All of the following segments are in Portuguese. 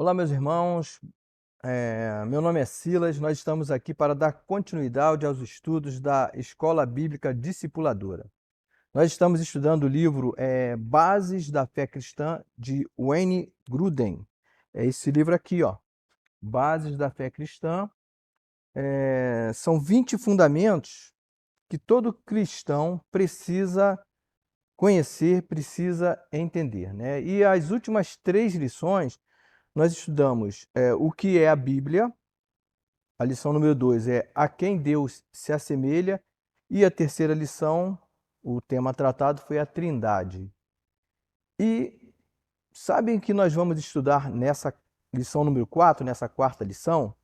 Olá, meus irmãos. Meu nome é Silas. Nós estamos aqui para dar continuidade aos estudos da Escola Bíblica Discipuladora. Nós estamos estudando o livro Bases da Fé Cristã, de Wayne Grudem. É esse livro aqui, ó. Bases da Fé Cristã. São 20 fundamentos que todo cristão precisa conhecer, precisa entender, né? E as últimas 3 lições nós estudamos o que é a Bíblia. A lição número 2 é a quem Deus se assemelha. E a terceira lição, o tema tratado foi a Trindade. E sabem que nós vamos estudar nessa lição número 4, nessa quarta lição?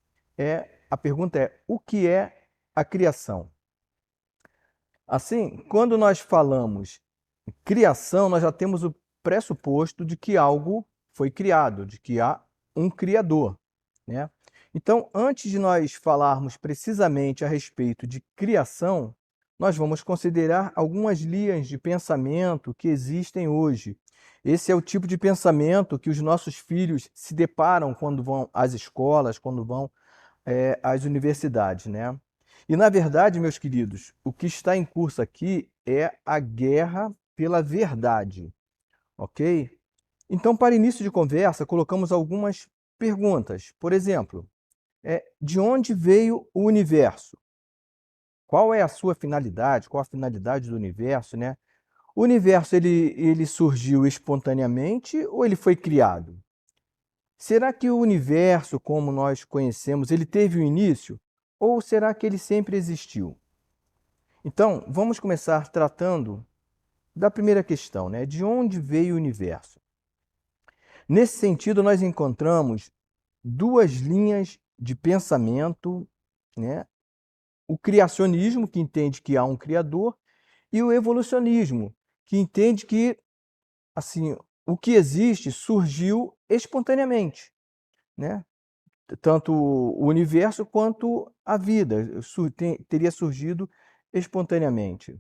A pergunta é: o que é a criação? Assim, quando nós falamos em criação, nós já temos o pressuposto de que algo foi criado, de que há um Criador, né? Então, antes de nós falarmos precisamente a respeito de criação, nós vamos considerar algumas linhas de pensamento que existem hoje. Esse é o tipo de pensamento que os nossos filhos se deparam quando vão às escolas, quando vão às universidades, né? E, na verdade, meus queridos, o que está em curso aqui é a guerra pela verdade, ok? Então, para início de conversa, colocamos algumas perguntas. Por exemplo, de onde veio o universo? Qual é a sua finalidade? Qual a finalidade do universo, né? O universo, ele surgiu espontaneamente ou ele foi criado? Será que o universo, como nós conhecemos, ele teve um início? Ou será que ele sempre existiu? Então, vamos começar tratando da primeira questão, né? De onde veio o universo? Nesse sentido, nós encontramos duas linhas de pensamento, né? O criacionismo, que entende que há um criador, e o evolucionismo, que entende que, assim, o que existe surgiu espontaneamente, né? Tanto o universo quanto a vida teria surgido espontaneamente.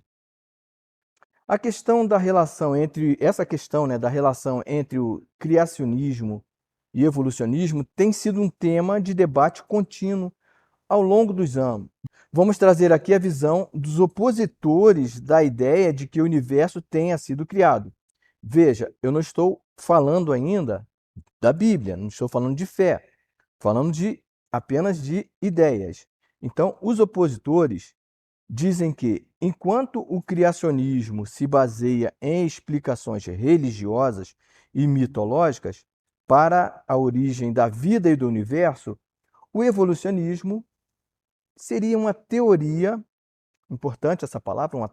A questão da relação entre essa questão, né, da relação entre o criacionismo e evolucionismo tem sido um tema de debate contínuo ao longo dos anos. Vamos trazer aqui a visão dos opositores da ideia de que o universo tenha sido criado. Veja, eu não estou falando ainda da Bíblia, não estou falando de fé, falando apenas de ideias. Então, os opositores dizem que, enquanto o criacionismo se baseia em explicações religiosas e mitológicas para a origem da vida e do universo, o evolucionismo seria uma teoria, importante essa palavra, uma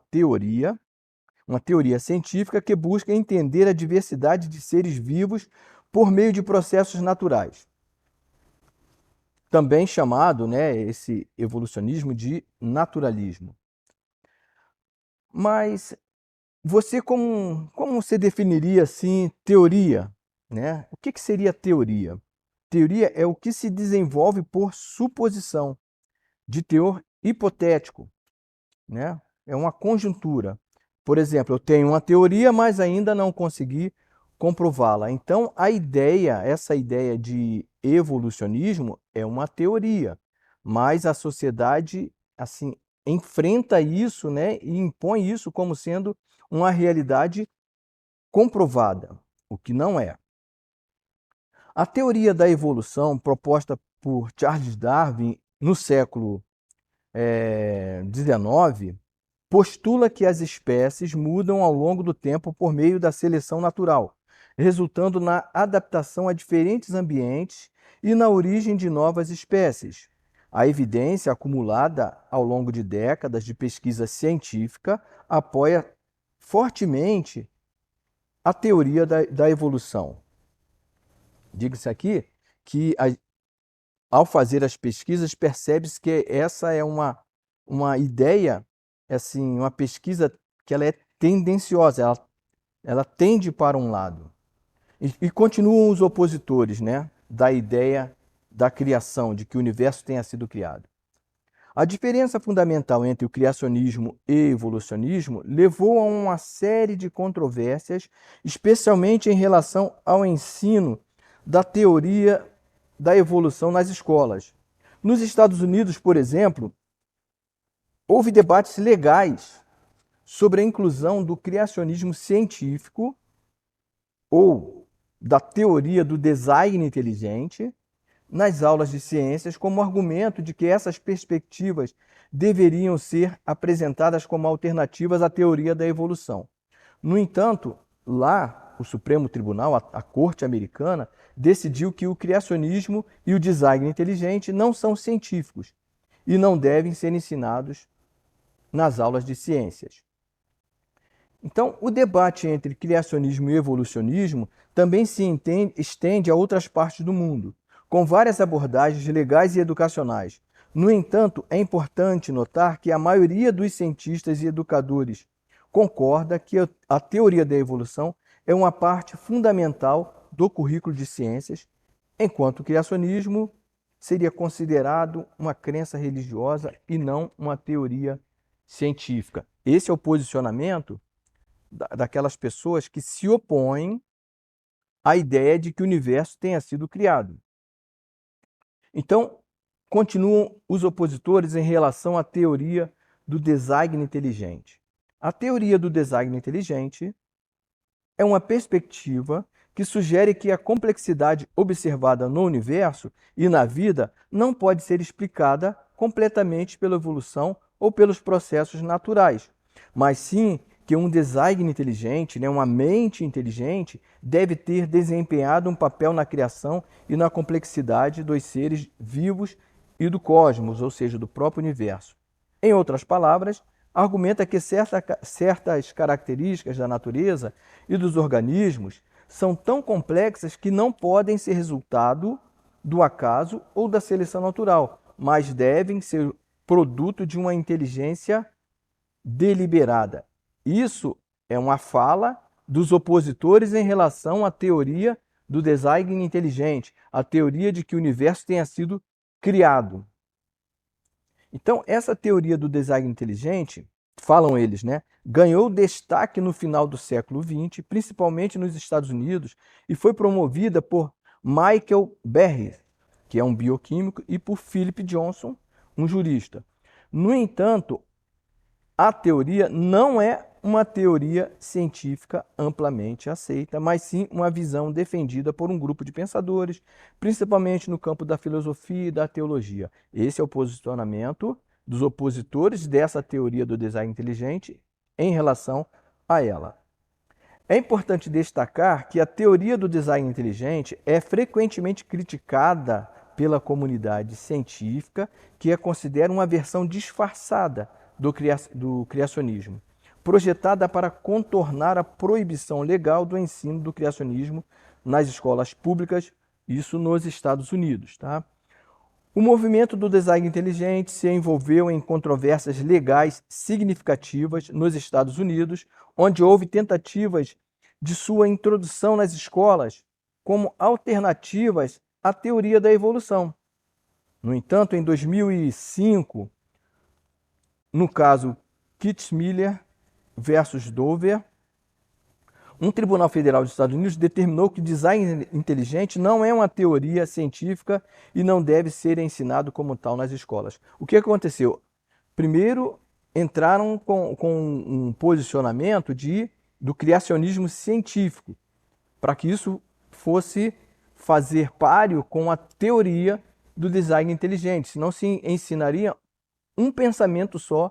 teoria científica que busca entender a diversidade de seres vivos por meio de processos naturais. Também chamado, né, esse evolucionismo de naturalismo. Mas você, como você definiria assim teoria, né? O que seria teoria? Teoria é o que se desenvolve por suposição, de teor hipotético, né? É uma conjuntura. Por exemplo, eu tenho uma teoria, mas ainda não consegui comprová-la. Então, essa ideia de evolucionismo é uma teoria, mas a sociedade assim enfrenta isso, né, e impõe isso como sendo uma realidade comprovada, o que não é. A teoria da evolução proposta por Charles Darwin no século XIX postula que as espécies mudam ao longo do tempo por meio da seleção natural, resultando na adaptação a diferentes ambientes e na origem de novas espécies. A evidência acumulada ao longo de décadas de pesquisa científica apoia fortemente a teoria da evolução. Diga-se aqui que, ao fazer as pesquisas, percebe-se que essa é uma ideia, assim, uma pesquisa que ela é tendenciosa, ela tende para um lado. E continuam os opositores, né, da ideia da criação, de que o universo tenha sido criado. A diferença fundamental entre o criacionismo e evolucionismo levou a uma série de controvérsias, especialmente em relação ao ensino da teoria da evolução nas escolas. Nos Estados Unidos, por exemplo, houve debates legais sobre a inclusão do criacionismo científico ou da teoria do design inteligente nas aulas de ciências, como argumento de que essas perspectivas deveriam ser apresentadas como alternativas à teoria da evolução. No entanto, lá, o Supremo Tribunal, a Corte Americana, decidiu que o criacionismo e o design inteligente não são científicos e não devem ser ensinados nas aulas de ciências. Então, o debate entre criacionismo e evolucionismo também se estende a outras partes do mundo, com várias abordagens legais e educacionais. No entanto, é importante notar que a maioria dos cientistas e educadores concorda que a teoria da evolução é uma parte fundamental do currículo de ciências, enquanto o criacionismo seria considerado uma crença religiosa e não uma teoria científica. Esse é o posicionamento daquelas pessoas que se opõem à ideia de que o universo tenha sido criado. Então, continuam os opositores em relação à teoria do design inteligente. A teoria do design inteligente é uma perspectiva que sugere que a complexidade observada no universo e na vida não pode ser explicada completamente pela evolução ou pelos processos naturais, mas sim que um design inteligente, uma mente inteligente, deve ter desempenhado um papel na criação e na complexidade dos seres vivos e do cosmos, ou seja, do próprio universo. Em outras palavras, argumenta que certas características da natureza e dos organismos são tão complexas que não podem ser resultado do acaso ou da seleção natural, mas devem ser produto de uma inteligência deliberada. Isso é uma fala dos opositores em relação à teoria do design inteligente, a teoria de que o universo tenha sido criado. Então, essa teoria do design inteligente, falam eles, ganhou destaque no final do século XX, principalmente nos Estados Unidos, e foi promovida por Michael Berry, que é um bioquímico, e por Philip Johnson, um jurista. No entanto, a teoria não é uma teoria científica amplamente aceita, mas sim uma visão defendida por um grupo de pensadores, principalmente no campo da filosofia e da teologia. Esse é o posicionamento dos opositores dessa teoria do design inteligente em relação a ela. É importante destacar que a teoria do design inteligente é frequentemente criticada pela comunidade científica, que a considera uma versão disfarçada do criacionismo, projetada para contornar a proibição legal do ensino do criacionismo nas escolas públicas, isso nos Estados Unidos. Tá? O movimento do design inteligente se envolveu em controvérsias legais significativas nos Estados Unidos, onde houve tentativas de sua introdução nas escolas como alternativas à teoria da evolução. No entanto, em 2005, no caso Kitzmiller versus Dover, um tribunal federal dos Estados Unidos determinou que o design inteligente não é uma teoria científica e não deve ser ensinado como tal nas escolas. O que aconteceu? Primeiro, entraram com um posicionamento do criacionismo científico, para que isso fosse fazer páreo com a teoria do design inteligente, senão se ensinaria um pensamento só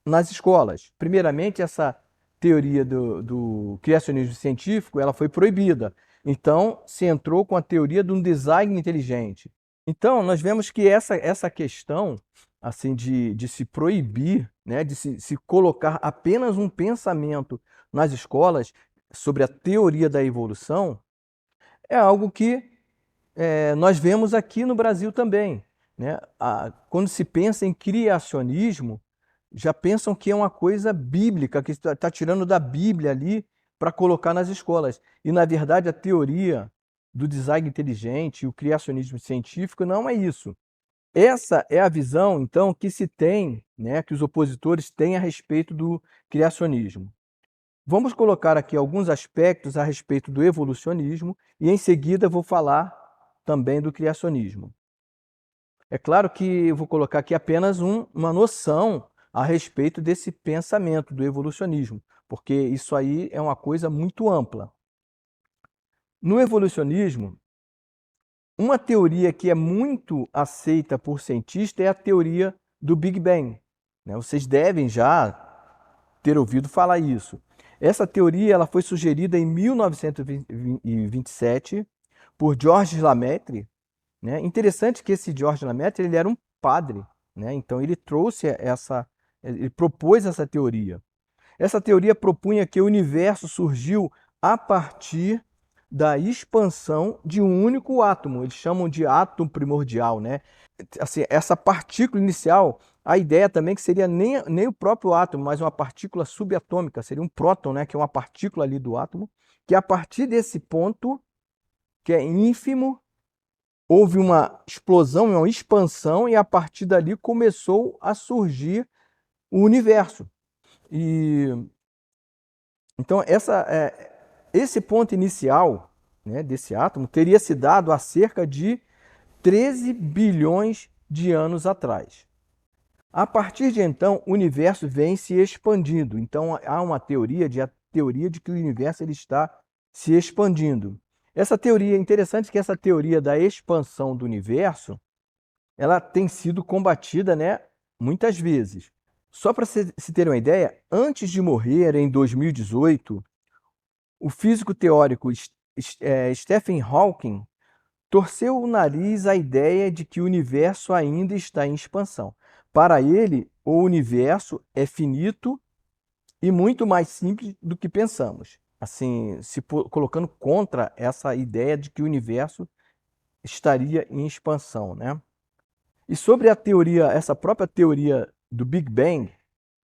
nas escolas. Primeiramente, essa teoria do criacionismo científico ela foi proibida. Então, se entrou com a teoria de um design inteligente. Então, nós vemos que essa questão assim de se proibir, de se colocar apenas um pensamento nas escolas sobre a teoria da evolução, é algo que nós vemos aqui no Brasil também. Quando se pensa em criacionismo, já pensam que é uma coisa bíblica, que está tirando da Bíblia ali para colocar nas escolas. E, na verdade, a teoria do design inteligente, o criacionismo científico, não é isso. Essa é a visão, então, que se tem, que os opositores têm a respeito do criacionismo. Vamos colocar aqui alguns aspectos a respeito do evolucionismo e, em seguida, vou falar também do criacionismo. É claro que eu vou colocar aqui apenas uma noção a respeito desse pensamento do evolucionismo, porque isso aí é uma coisa muito ampla. No evolucionismo, uma teoria que é muito aceita por cientistas é a teoria do Big Bang, né? Vocês devem já ter ouvido falar isso. Essa teoria ela foi sugerida em 1927 por Georges Lemaitre, né? Interessante que esse Georges Lemaitre ele era um padre, né? Então ele propôs essa teoria. Essa teoria propunha que o universo surgiu a partir da expansão de um único átomo. Eles chamam de átomo primordial, né? Assim, essa partícula inicial, a ideia também que seria nem o próprio átomo, mas uma partícula subatômica, seria um próton, né? Que é uma partícula ali do átomo, que a partir desse ponto, que é ínfimo, houve uma explosão, uma expansão, e a partir dali começou a surgir o universo. Então, esse ponto inicial, né, desse átomo teria se dado há cerca de 13 bilhões de anos atrás. A partir de então, o universo vem se expandindo. Então, há uma teoria de que o universo ele está se expandindo. Essa teoria, é interessante que essa teoria da expansão do universo, ela tem sido combatida, né, muitas vezes. Só para se ter uma ideia, antes de morrer, em 2018, o físico teórico Stephen Hawking torceu o nariz à ideia de que o universo ainda está em expansão. Para ele, o universo é finito e muito mais simples do que pensamos. Assim, colocando contra essa ideia de que o universo estaria em expansão, né? E sobre a teoria, essa própria teoria do Big Bang,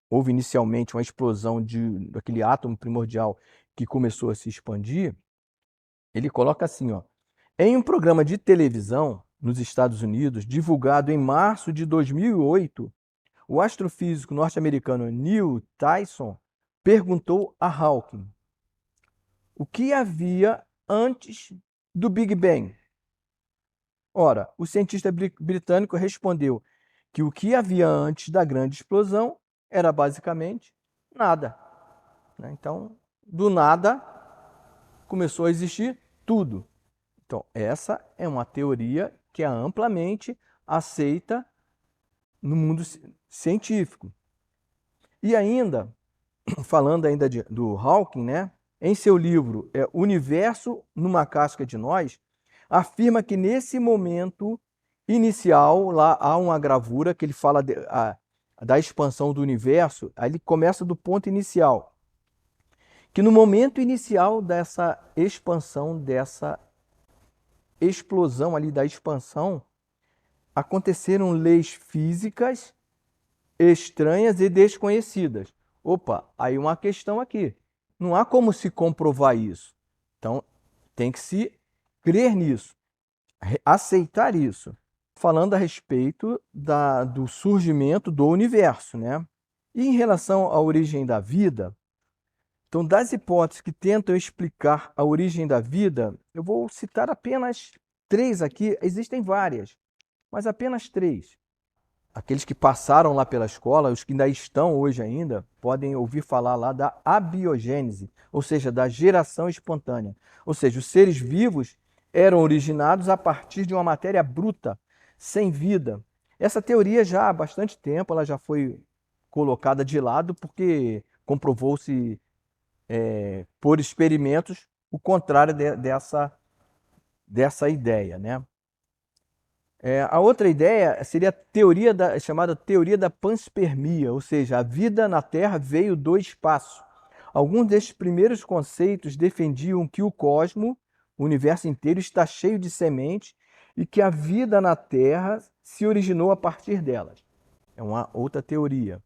houve inicialmente uma explosão daquele átomo primordial que começou a se expandir. Ele coloca assim, ó: em um programa de televisão nos Estados Unidos, divulgado em março de 2008, o astrofísico norte-americano Neil Tyson perguntou a Hawking o que havia antes do Big Bang. Ora, o cientista britânico respondeu que o que havia antes da grande explosão era basicamente nada, né? Então, do nada começou a existir tudo. Então, essa é uma teoria que é amplamente aceita no mundo científico. E ainda, falando ainda do Hawking, né, em seu livro Universo numa Casca de Nós, afirma que nesse momento inicial, lá há uma gravura que ele fala da expansão do universo, aí ele começa do ponto inicial, que no momento inicial dessa expansão, dessa explosão ali da expansão, aconteceram leis físicas estranhas e desconhecidas. Opa, aí uma questão aqui. Não há como se comprovar isso. Então, tem que se crer nisso, aceitar isso. Falando a respeito do surgimento do universo, né? E em relação à origem da vida, então, das hipóteses que tentam explicar a origem da vida, eu vou citar apenas três aqui, existem várias, mas apenas três. Aqueles que passaram lá pela escola, os que ainda estão hoje ainda, podem ouvir falar lá da abiogênese, ou seja, da geração espontânea. Ou seja, os seres vivos eram originados a partir de uma matéria bruta, sem vida. Essa teoria já há bastante tempo, ela já foi colocada de lado porque comprovou-se por experimentos o contrário dessa ideia, né? A outra ideia seria a chamada teoria da panspermia, ou seja, a vida na Terra veio do espaço. Alguns destes primeiros conceitos defendiam que o cosmos, o universo inteiro, está cheio de sementes e que a vida na Terra se originou a partir delas. É uma outra teoria.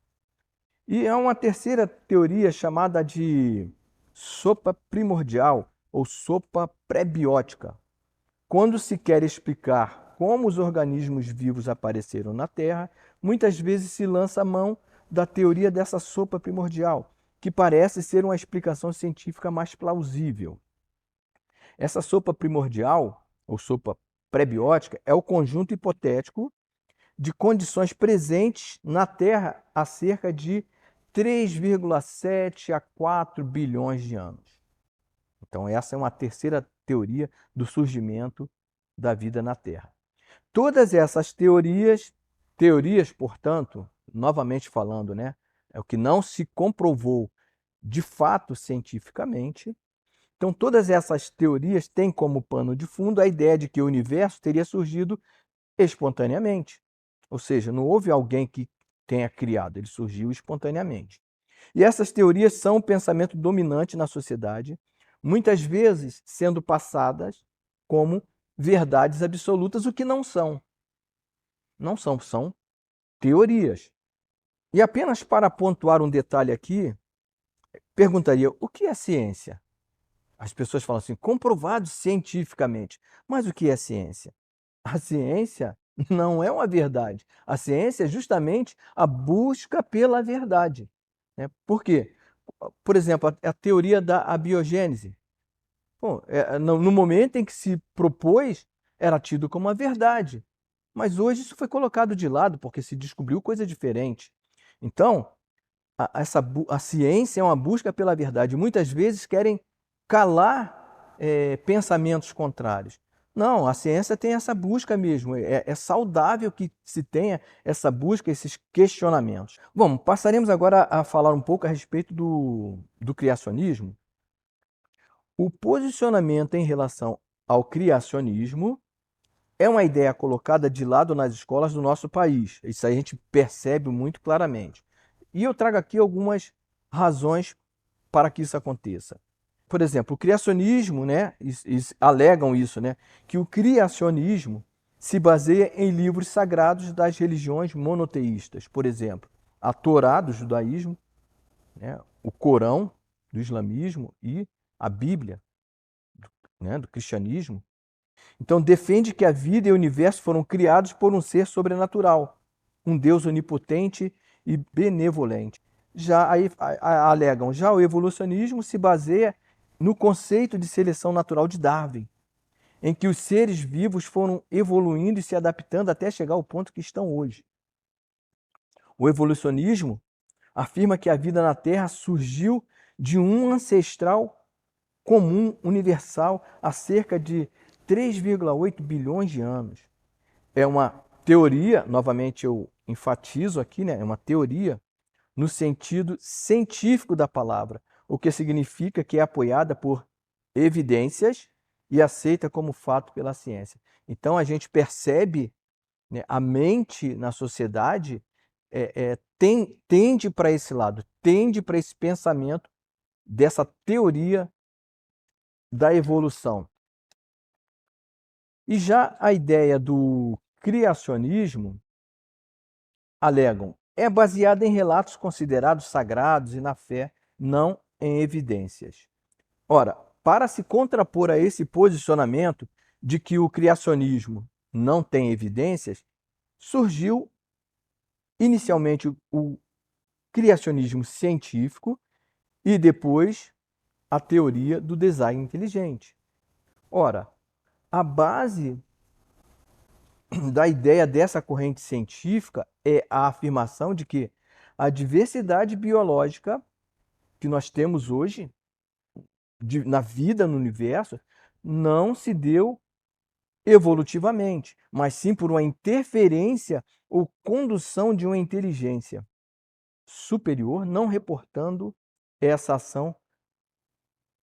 E há uma terceira teoria chamada de sopa primordial ou sopa pré-biótica. Quando se quer explicar como os organismos vivos apareceram na Terra, muitas vezes se lança a mão da teoria dessa sopa primordial, que parece ser uma explicação científica mais plausível. Essa sopa primordial, ou sopa pré-biótica é o conjunto hipotético de condições presentes na Terra há cerca de 3,7 a 4 bilhões de anos. Então, essa é uma terceira teoria do surgimento da vida na Terra. Todas essas teorias, portanto, novamente falando, né, é o que não se comprovou de fato cientificamente. Então, todas essas teorias têm como pano de fundo a ideia de que o universo teria surgido espontaneamente. Ou seja, não houve alguém que tenha criado, ele surgiu espontaneamente. E essas teorias são o pensamento dominante na sociedade, muitas vezes sendo passadas como verdades absolutas, o que não são. Não são, são teorias. E apenas para pontuar um detalhe aqui, perguntaria: o que é ciência? As pessoas falam assim, comprovado cientificamente. Mas o que é ciência? A ciência não é uma verdade. A ciência é justamente a busca pela verdade, né? Por quê? Por exemplo, a teoria da abiogênese. Bom, no momento em que se propôs, era tido como uma verdade. Mas hoje isso foi colocado de lado porque se descobriu coisa diferente. Então, a ciência é uma busca pela verdade. Muitas vezes querem calar pensamentos contrários. Não, a ciência tem essa busca mesmo. É saudável que se tenha essa busca, esses questionamentos. Bom, passaremos agora a falar um pouco a respeito do criacionismo. O posicionamento em relação ao criacionismo é uma ideia colocada de lado nas escolas do nosso país. Isso aí a gente percebe muito claramente. E eu trago aqui algumas razões para que isso aconteça. Por exemplo, o criacionismo, né, alegam isso, né, que o criacionismo se baseia em livros sagrados das religiões monoteístas. Por exemplo, a Torá do judaísmo, né, o Corão do islamismo e a Bíblia, né, do cristianismo. Então, defende que a vida e o universo foram criados por um ser sobrenatural, um Deus onipotente e benevolente. Já aí alegam, já o evolucionismo se baseia no conceito de seleção natural de Darwin, em que os seres vivos foram evoluindo e se adaptando até chegar ao ponto que estão hoje. O evolucionismo afirma que a vida na Terra surgiu de um ancestral comum universal há cerca de 3,8 bilhões de anos. É uma teoria, novamente eu enfatizo aqui, né? É uma teoria no sentido científico da palavra, o que significa que é apoiada por evidências e aceita como fato pela ciência. Então a gente percebe, né, a mente na sociedade tende para esse lado, tende para esse pensamento dessa teoria da evolução. E já a ideia do criacionismo, alegam, é baseada em relatos considerados sagrados e na fé, não em evidências. Ora, para se contrapor a esse posicionamento de que o criacionismo não tem evidências, surgiu inicialmente o criacionismo científico e depois a teoria do design inteligente. Ora, a base da ideia dessa corrente científica é a afirmação de que a diversidade biológica que nós temos hoje na vida no universo não se deu evolutivamente, mas sim por uma interferência ou condução de uma inteligência superior, não reportando essa ação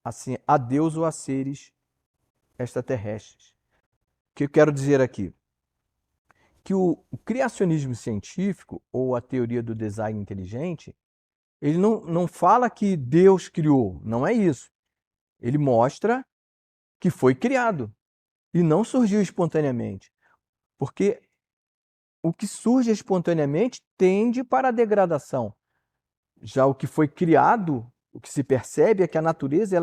assim a Deus ou a seres extraterrestres. O que eu quero dizer aqui? Que o criacionismo científico, ou a teoria do design inteligente, ele não fala que Deus criou, não é isso. Ele mostra que foi criado e não surgiu espontaneamente. Porque o que surge espontaneamente tende para a degradação. Já o que foi criado, o que se percebe é que a natureza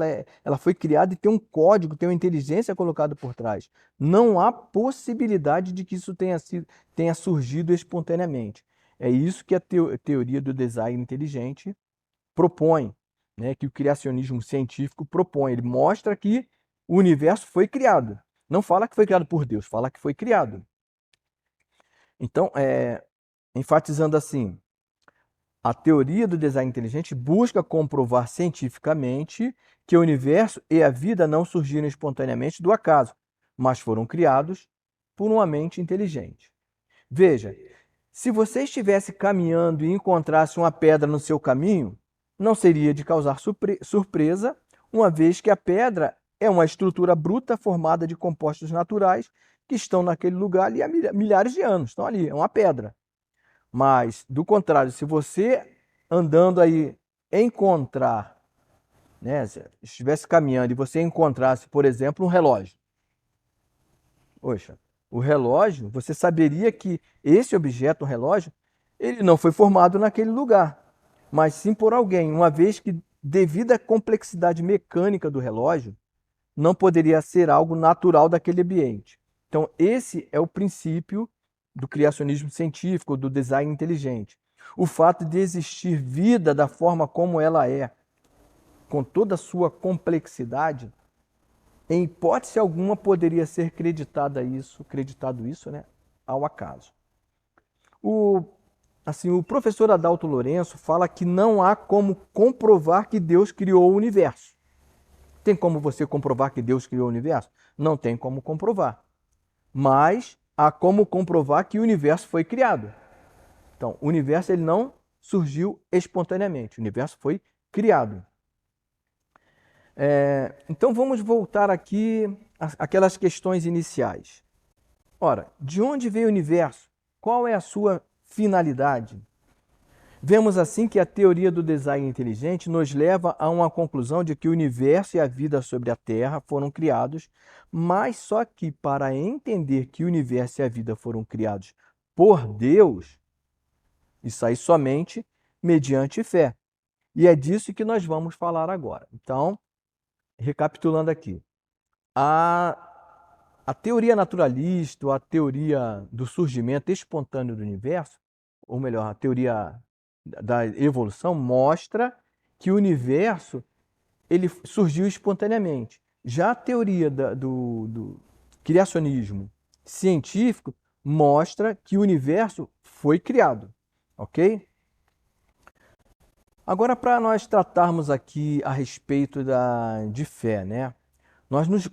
ela foi criada e tem um código, tem uma inteligência colocada por trás. Não há possibilidade de que isso tenha surgido espontaneamente. É isso que a teoria do design inteligente propõe, né? Que o criacionismo científico propõe. Ele mostra que o universo foi criado. Não fala que foi criado por Deus, fala que foi criado. Então, enfatizando assim, a teoria do design inteligente busca comprovar cientificamente que o universo e a vida não surgiram espontaneamente do acaso, mas foram criados por uma mente inteligente. Veja, se você estivesse caminhando e encontrasse uma pedra no seu caminho, não seria de causar surpresa, uma vez que a pedra é uma estrutura bruta formada de compostos naturais que estão naquele lugar ali há milhares de anos. Estão ali, é uma pedra. Mas, do contrário, se você andando aí encontrar, né, se estivesse caminhando e você encontrasse, por exemplo, um relógio. Poxa, o relógio, você saberia que esse objeto, o relógio, ele não foi formado naquele lugar, mas sim por alguém, uma vez que, devido à complexidade mecânica do relógio, não poderia ser algo natural daquele ambiente. Então, esse é o princípio do criacionismo científico, do design inteligente. O fato de existir vida da forma como ela é, com toda a sua complexidade, em hipótese alguma poderia ser creditado isso, né, ao acaso. O professor Adalto Lourenço fala que não há como comprovar que Deus criou o universo. Tem como você comprovar que Deus criou o universo? Não tem como comprovar. Mas há como comprovar que o universo foi criado. Então, o universo ele não surgiu espontaneamente, o universo foi criado. Então, vamos voltar aqui àquelas questões iniciais. Ora, de onde veio o universo? Qual é a sua finalidade? Vemos assim que a teoria do design inteligente nos leva a uma conclusão de que o universo e a vida sobre a Terra foram criados, mas só que para entender que o universo e a vida foram criados por Deus, isso aí somente mediante fé. E é disso que nós vamos falar agora. Então, recapitulando aqui, a teoria naturalista, ou a teoria do surgimento espontâneo do universo, ou melhor, a teoria da evolução, mostra que o universo ele surgiu espontaneamente. Já a teoria do criacionismo científico mostra que o universo foi criado, ok? Agora, para nós tratarmos aqui a respeito de fé, né?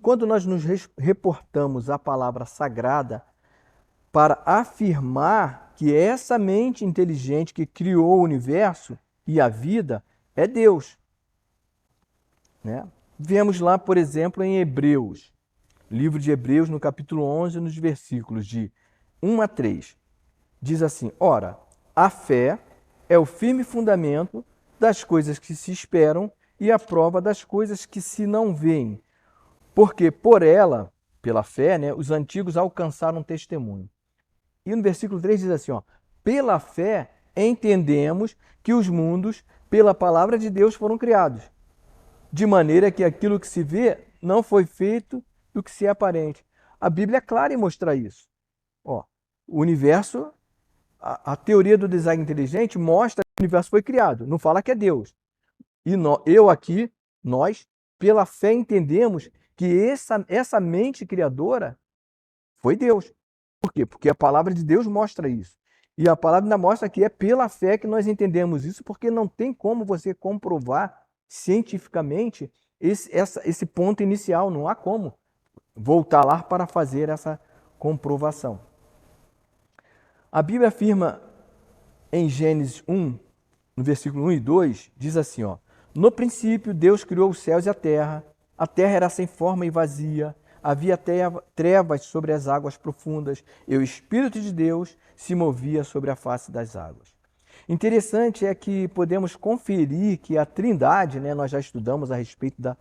Quando nós nos reportamos à palavra sagrada para afirmar que essa mente inteligente que criou o universo e a vida é Deus, né? Vemos lá, por exemplo, em Hebreus, livro de Hebreus, no capítulo 11, nos versículos de 1 a 3. Diz assim: Ora, a fé é o firme fundamento das coisas que se esperam e a prova das coisas que se não veem. Porque por ela, pela fé, né, os antigos alcançaram testemunho. E no versículo 3 diz assim, ó, pela fé entendemos que os mundos, pela palavra de Deus, foram criados, de maneira que aquilo que se vê não foi feito do que se é aparente. A Bíblia é clara em mostrar isso. Ó, o universo, a teoria do design inteligente mostra que o universo foi criado, não fala que é Deus. E nós, pela fé, entendemos que essa mente criadora foi Deus. Por quê? Porque a palavra de Deus mostra isso. E a palavra ainda mostra que é pela fé que nós entendemos isso, porque não tem como você comprovar cientificamente esse ponto inicial. Não há como voltar lá para fazer essa comprovação. A Bíblia afirma em Gênesis 1, no versículo 1 e 2, diz assim, ó, no princípio Deus criou os céus e a terra era sem forma e vazia, havia trevas sobre as águas profundas, e o Espírito de Deus se movia sobre a face das águas. Interessante é que podemos conferir que a Trindade, né, nós já estudamos a respeito da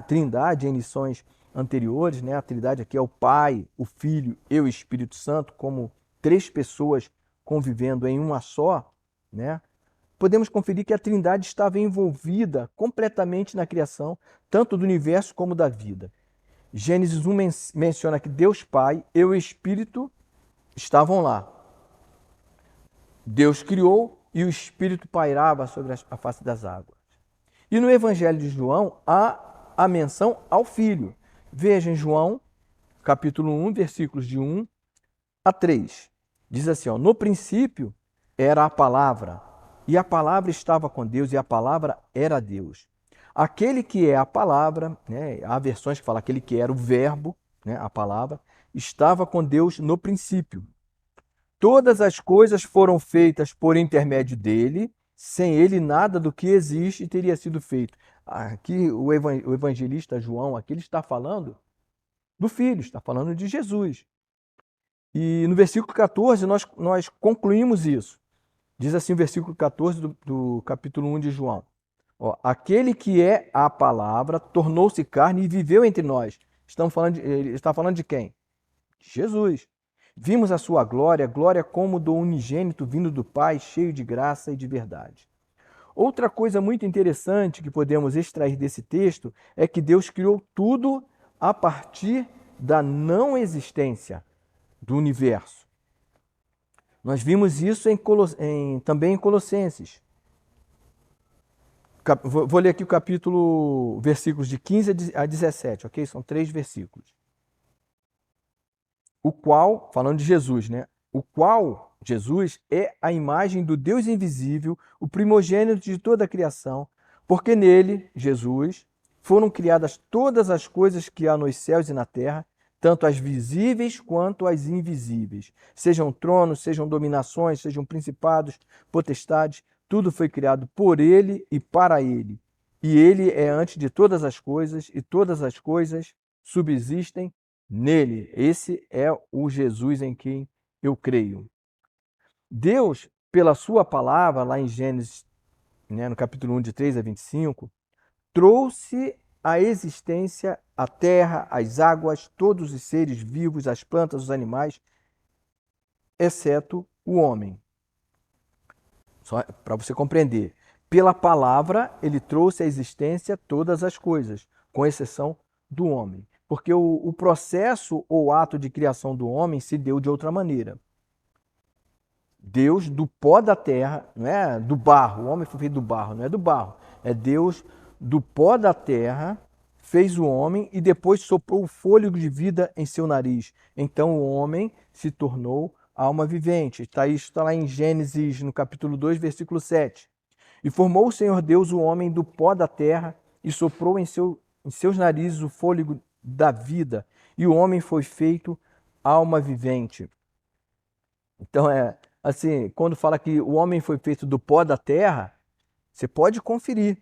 Trindade em lições anteriores, né, a Trindade aqui é o Pai, o Filho e o Espírito Santo, como três pessoas convivendo em uma só, né? Podemos conferir que a Trindade estava envolvida completamente na criação, tanto do universo como da vida. Gênesis 1 menciona que Deus Pai e o Espírito estavam lá. Deus criou e o Espírito pairava sobre a face das águas. E no Evangelho de João há a menção ao Filho. Veja em João, capítulo 1, versículos de 1 a 3. Diz assim, ó, no princípio era a palavra, e a palavra estava com Deus, e a palavra era Deus. Aquele que é a palavra, né, há versões que falam aquele que era o verbo, né, a palavra, estava com Deus no princípio. Todas as coisas foram feitas por intermédio dele, sem ele nada do que existe teria sido feito. Aqui o evangelista João, aqui ele está falando do Filho, está falando de Jesus. E no versículo 14 nós concluímos isso. Diz assim o versículo 14 do capítulo 1 de João. Ó, aquele que é a palavra tornou-se carne e viveu entre nós. Ele está falando de quem? De Jesus. Vimos a sua glória, glória como do unigênito vindo do Pai, cheio de graça e de verdade. Outra coisa muito interessante que podemos extrair desse texto é que Deus criou tudo a partir da não existência do universo. Nós vimos isso também em Colossenses. Vou ler aqui o capítulo, versículos de 15 a 17, ok? São 3 versículos. O qual, falando de Jesus, né? O qual, Jesus, é a imagem do Deus invisível, o primogênito de toda a criação, porque nele, Jesus, foram criadas todas as coisas que há nos céus e na terra, tanto as visíveis quanto as invisíveis. Sejam tronos, sejam dominações, sejam principados, potestades, tudo foi criado por ele e para ele. E ele é antes de todas as coisas, e todas as coisas subsistem nele. Esse é o Jesus em quem eu creio. Deus, pela sua palavra, lá em Gênesis, né, no capítulo 1, de 3 a 25, trouxe à existência a terra, as águas, todos os seres vivos, as plantas, os animais, exceto o homem. Só para você compreender. Pela palavra, ele trouxe à existência todas as coisas, com exceção do homem. Porque o processo ou ato de criação do homem se deu de outra maneira. Deus, do pó da terra, não é do barro, o homem foi feito do barro, não é do barro, é Deus, do pó da terra, fez o homem e depois soprou o fôlego de vida em seu nariz. Então o homem se tornou alma vivente. Isso está lá em Gênesis, no capítulo 2, versículo 7. E formou o Senhor Deus o homem do pó da terra e soprou em seus narizes o fôlego da vida. E o homem foi feito alma vivente. Então, assim, quando fala que o homem foi feito do pó da terra, você pode conferir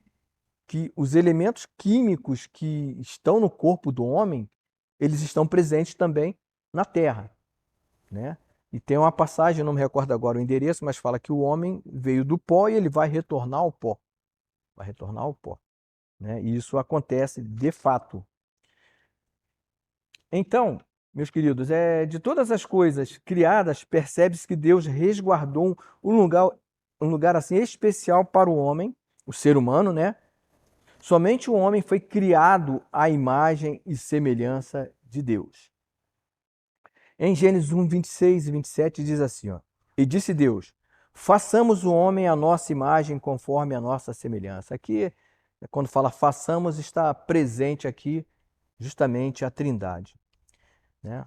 que os elementos químicos que estão no corpo do homem, eles estão presentes também na terra, né? E tem uma passagem, não me recordo agora o endereço, mas fala que o homem veio do pó e ele vai retornar ao pó. Vai retornar ao pó, né? E isso acontece de fato. Então, meus queridos, de todas as coisas criadas, percebe-se que Deus resguardou um lugar assim especial para o homem, o ser humano, né? Somente o homem foi criado à imagem e semelhança de Deus. Em Gênesis 1, 26 e 27 diz assim, ó, e disse Deus, façamos o homem à nossa imagem conforme a nossa semelhança. Aqui, quando fala façamos, está presente aqui justamente a Trindade, né?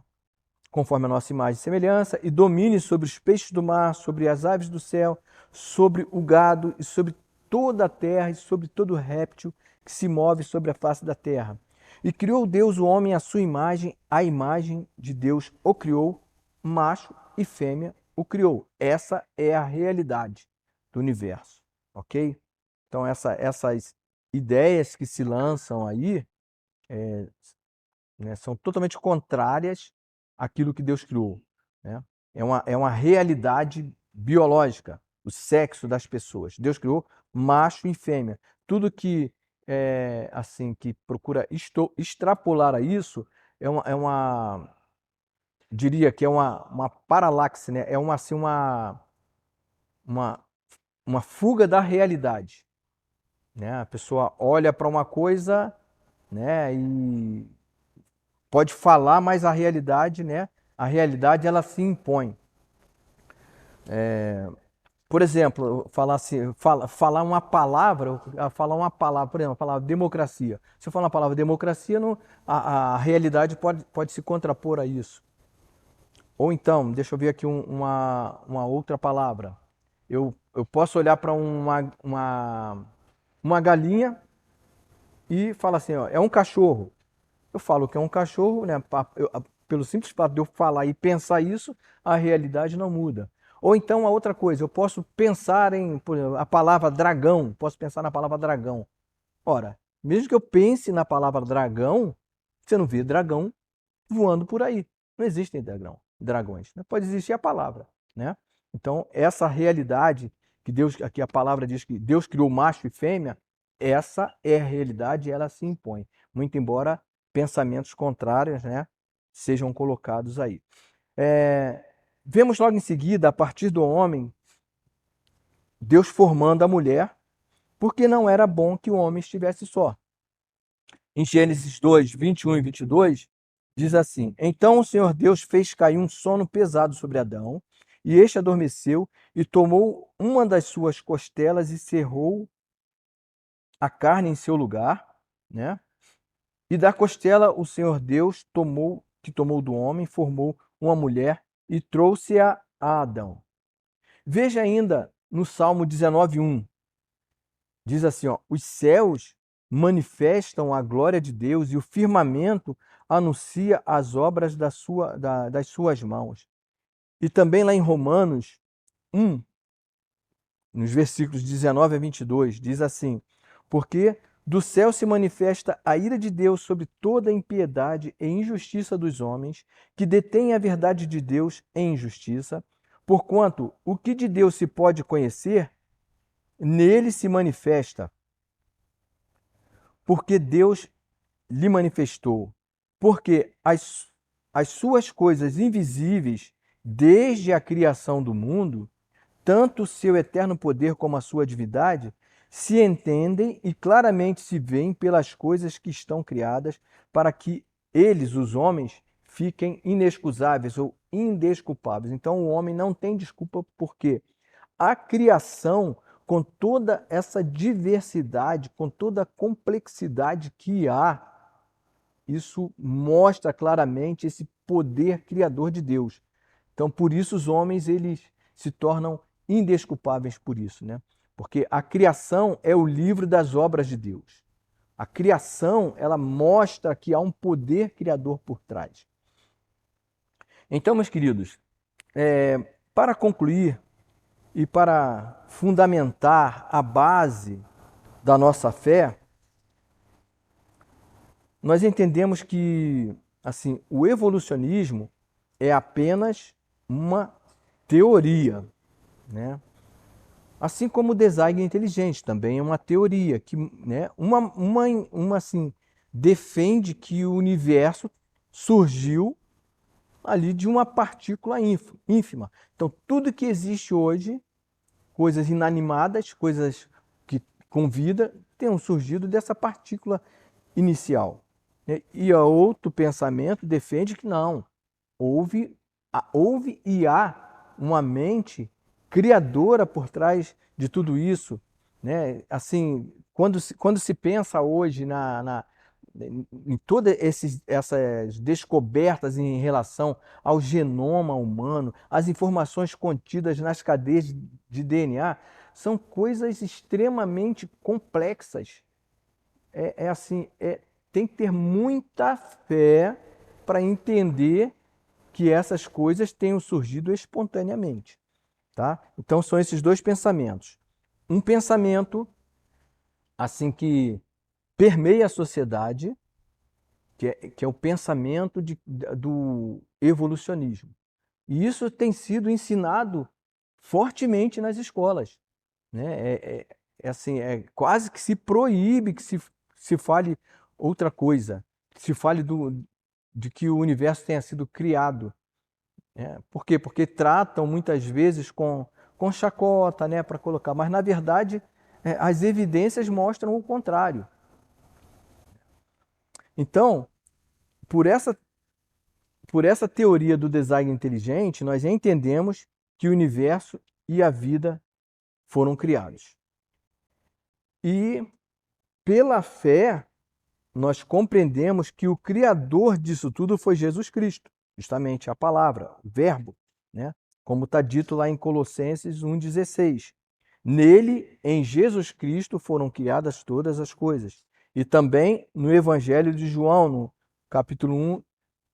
Conforme a nossa imagem e semelhança, e domine sobre os peixes do mar, sobre as aves do céu, sobre o gado e sobre toda a terra e sobre todo réptil que se move sobre a face da terra. E criou Deus o homem à sua imagem, a imagem de Deus o criou, macho e fêmea o criou. Essa é a realidade do universo, ok? Então essas ideias que se lançam aí, né, são totalmente contrárias àquilo que Deus criou, né? É uma realidade biológica, o sexo das pessoas. Deus criou macho e fêmea. Tudo que assim que procura extrapolar a isso diria que é uma paralaxe, né? É assim, uma, uma fuga da realidade, né? A pessoa olha para uma coisa, né, e pode falar, mas a realidade, né? A realidade ela se impõe. Por exemplo, falar uma palavra, por exemplo, a palavra democracia. Se eu falar uma palavra democracia, a realidade pode se contrapor a isso. Ou então, deixa eu ver aqui uma outra palavra. Eu posso olhar para uma galinha e falar assim, ó, é um cachorro. Eu falo que é um cachorro, né? Pelo simples fato de eu falar e pensar isso, a realidade não muda. Ou então a outra coisa, eu posso pensar por exemplo, a palavra dragão, posso pensar na palavra dragão. Ora, mesmo que eu pense na palavra dragão, você não vê dragão voando por aí. Não existem dragões. Né? Pode existir a palavra, né? Então, essa realidade que Deus, aqui a palavra diz que Deus criou macho e fêmea, essa é a realidade e ela se impõe. Muito embora pensamentos contrários, né, sejam colocados aí. Vemos logo em seguida, a partir do homem, Deus formando a mulher, porque não era bom que o homem estivesse só. Em Gênesis 2, 21 e 22, diz assim: Então o Senhor Deus fez cair um sono pesado sobre Adão, e este adormeceu e tomou uma das suas costelas e cerrou a carne em seu lugar, né? E da costela o Senhor Deus tomou do homem, formou uma mulher e trouxe-a a Adão. Veja ainda no Salmo 19:1. Diz assim, ó, os céus manifestam a glória de Deus e o firmamento anuncia as obras das suas mãos. E também lá em Romanos 1, nos versículos 19 a 22, diz assim, porque do céu se manifesta a ira de Deus sobre toda a impiedade e injustiça dos homens, que detêm a verdade de Deus em injustiça, porquanto o que de Deus se pode conhecer, nele se manifesta, porque Deus lhe manifestou. Porque as suas coisas invisíveis, desde a criação do mundo, tanto o seu eterno poder como a sua divindade, se entendem e claramente se veem pelas coisas que estão criadas, para que eles, os homens, fiquem inexcusáveis ou indesculpáveis. Então o homem não tem desculpa porque a criação, com toda essa diversidade, com toda a complexidade que há, isso mostra claramente esse poder criador de Deus. Então, por isso os homens eles se tornam indesculpáveis por isso, né? Porque a criação é o livro das obras de Deus. A criação, ela mostra que há um poder criador por trás. Então, meus queridos, para concluir e para fundamentar a base da nossa fé, nós entendemos que assim, o evolucionismo é apenas uma teoria, né? Assim como o design inteligente também é uma teoria que, né, assim, defende que o universo surgiu ali de uma partícula ínfima. Então, tudo que existe hoje, coisas inanimadas, coisas que com vida, tenham surgido dessa partícula inicial. E a outro pensamento defende que não, houve e há uma mente criadora por trás de tudo isso, né? Assim, quando se pensa hoje em todas essas descobertas em relação ao genoma humano, as informações contidas nas cadeias de DNA, são coisas extremamente complexas. Assim, tem que ter muita fé para entender que essas coisas tenham surgido espontaneamente, tá? Então são esses dois pensamentos. Um pensamento assim que permeia a sociedade, que é o pensamento do evolucionismo. E isso tem sido ensinado fortemente nas escolas, né? Assim, quase que se proíbe que se fale outra coisa, que se fale de que o universo tenha sido criado. Por quê? Porque tratam muitas vezes com chacota, né, para colocar, mas na verdade as evidências mostram o contrário. Então, por essa, por essa teoria do design inteligente, nós entendemos que o universo e a vida foram criados. E pela fé, nós compreendemos que o Criador disso tudo foi Jesus Cristo, justamente a palavra, o Verbo, né? Como está dito lá em Colossenses 1,16. Nele, em Jesus Cristo, foram criadas todas as coisas. E também no Evangelho de João, no capítulo 1,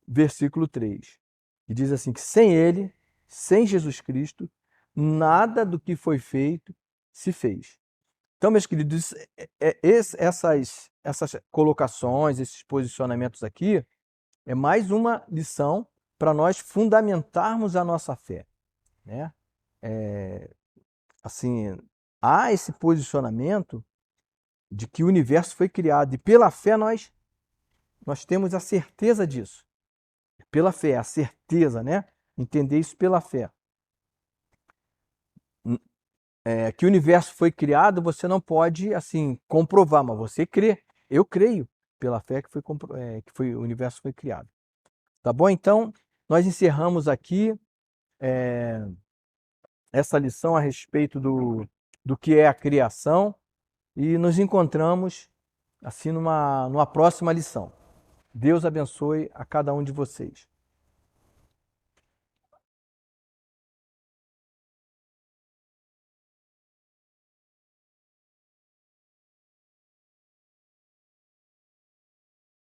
versículo 3. Que diz assim, que sem ele, sem Jesus Cristo, nada do que foi feito se fez. Então, meus queridos, essas colocações, esses posicionamentos aqui, é mais uma lição para nós fundamentarmos a nossa fé, né? Assim, há esse posicionamento de que o universo foi criado e pela fé nós temos a certeza disso. Pela fé, a certeza, né? Entender isso pela fé. Que o universo foi criado, você não pode assim comprovar, mas você crê. Eu creio pela fé que o universo foi criado. Tá bom? Então, nós encerramos aqui essa lição a respeito do que é a criação e nos encontramos assim numa próxima lição. Deus abençoe a cada um de vocês.